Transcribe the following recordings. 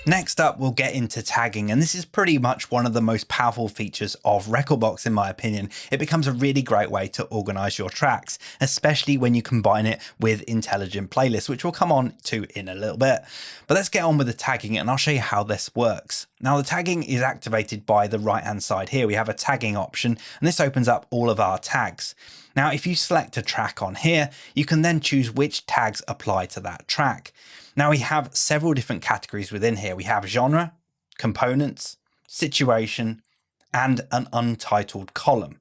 Next up, we'll get into tagging, and this is pretty much one of the most powerful features of Rekordbox in my opinion. It becomes a really great way to organize your tracks, especially when you combine it with intelligent playlists, which we'll come on to in a little bit. But let's get on with the tagging and I'll show you how this works. Now the tagging is activated by the right hand side here. We have a tagging option and this opens up all of our tags. Now, if you select a track on here, you can then choose which tags apply to that track. Now we have several different categories within here. We have genre, components, situation, and an untitled column.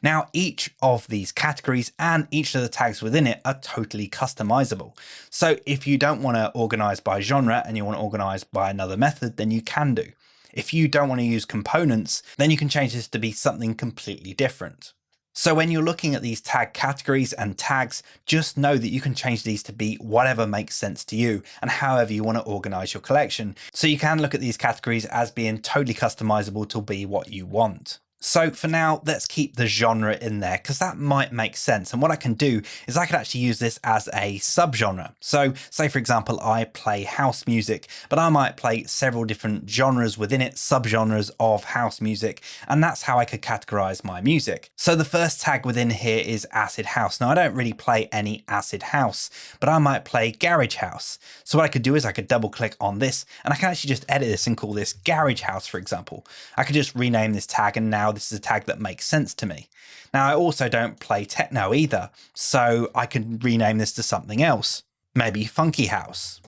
Now, each of these categories and each of the tags within it are totally customizable. So if you don't want to organize by genre and you want to organize by another method, then you can do. If you don't want to use components, then you can change this to be something completely different. So when you're looking at these tag categories and tags, just know that you can change these to be whatever makes sense to you and however you want to organize your collection. So you can look at these categories as being totally customizable to be what you want. So for now, let's keep the genre in there because that might make sense. And what I can do is I could actually use this as a subgenre. So say, for example, I play house music, but I might play several different genres within it, subgenres of house music. And that's how I could categorize my music. So the first tag within here is acid house. Now I don't really play any acid house, but I might play garage house. So what I could do is I could double click on this and I can actually just edit this and call this garage house, for example. I could just rename this tag and now this is a tag that makes sense to me. Now I also don't play techno either, so I can rename this to something else, maybe funky house.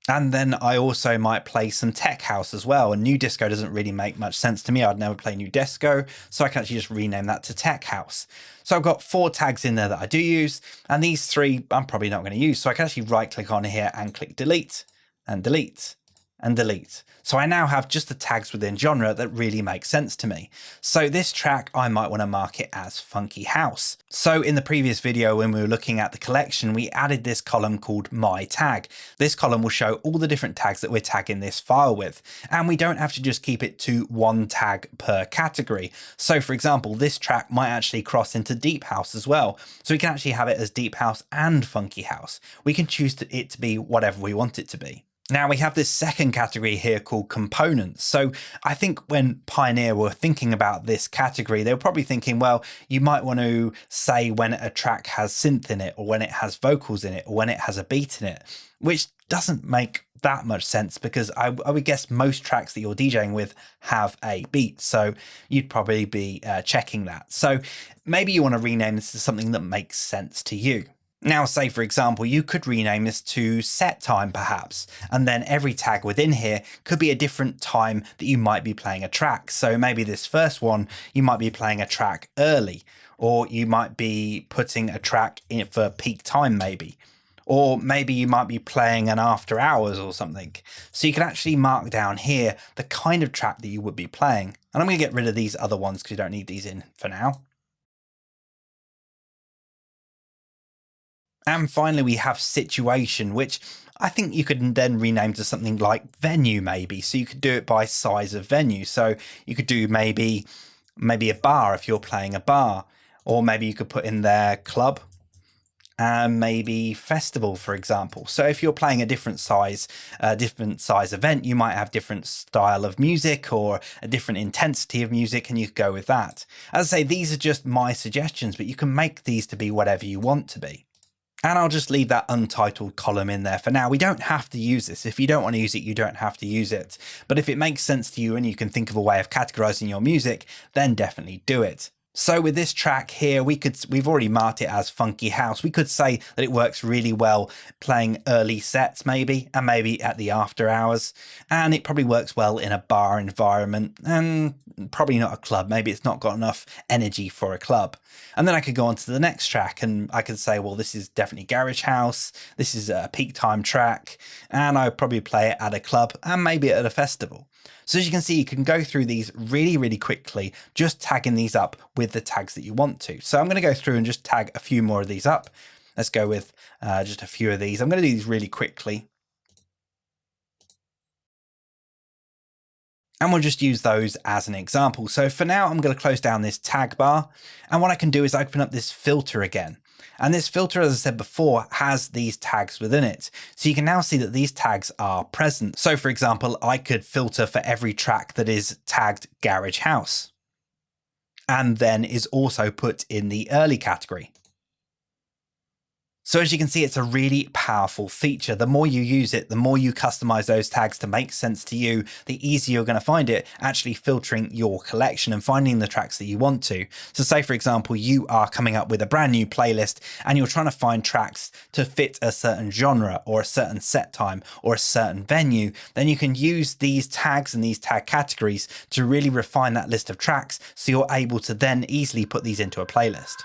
And then I also might play some tech house as well. And new disco doesn't really make much sense to me. I'd never play new disco, so I can actually just rename that to tech house. So I've got 4 tags in there that I do use, and these 3 I'm probably not going to use. So I can actually right click on here and click delete and delete and delete. So I now have just the tags within genre that really make sense to me. So this track, I might want to mark it as funky house. So in the previous video, when we were looking at the collection, we added this column called my tag. This column will show all the different tags that we're tagging this file with. And we don't have to just keep it to 1 tag per category. So for example, this track might actually cross into deep house as well. So we can actually have it as deep house and funky house. We can choose it to be whatever we want it to be. Now we have this second category here called components. So I think when Pioneer were thinking about this category, they were probably thinking, well, you might want to say when a track has synth in it, or when it has vocals in it, or when it has a beat in it, which doesn't make that much sense because I would guess most tracks that you're DJing with have a beat. So you'd probably be checking that. So maybe you want to rename this to something that makes sense to you. Now, say, for example, you could rename this to set time perhaps, and then every tag within here could be a different time that you might be playing a track. So maybe this first one, you might be playing a track early, or you might be putting a track in for peak time maybe, or maybe you might be playing an after hours or something. So you can actually mark down here the kind of track that you would be playing. And I'm going to get rid of these other ones because you don't need these in for now. And finally, we have situation, which I think you could then rename to something like venue, maybe. So you could do it by size of venue. So you could do maybe a bar if you're playing a bar, or maybe you could put in there club and maybe festival, for example. So if you're playing a different size event, you might have different style of music or a different intensity of music, and you could go with that. As I say, these are just my suggestions, but you can make these to be whatever you want to be. And I'll just leave that untitled column in there for now. We don't have to use this. If you don't want to use it, you don't have to use it. But if it makes sense to you and you can think of a way of categorizing your music, then definitely do it. So with this track here, we've already marked it as funky house. We could say that it works really well playing early sets maybe, and maybe at the after hours. And it probably works well in a bar environment and probably not a club. Maybe it's not got enough energy for a club. And then I could go on to the next track and I could say, well, this is definitely garage house. This is a peak time track. And I would probably play it at a club and maybe at a festival. So as you can see, you can go through these really, really quickly, just tagging these up with the tags that you want to. So I'm going to go through and just tag a few more of these up. Let's go with just a few of these. I'm going to do these really quickly. And we'll just use those as an example. So for now, I'm going to close down this tag bar. And what I can do is open up this filter again. And this filter, as I said before, has these tags within it. So you can now see that these tags are present. So for example, I could filter for every track that is tagged Garage House and then is also put in the early category. So as you can see, it's a really powerful feature. The more you use it, the more you customize those tags to make sense to you, the easier you're going to find it actually filtering your collection and finding the tracks that you want to. So say, for example, you are coming up with a brand new playlist and you're trying to find tracks to fit a certain genre or a certain set time or a certain venue, then you can use these tags and these tag categories to really refine that list of tracks so you're able to then easily put these into a playlist.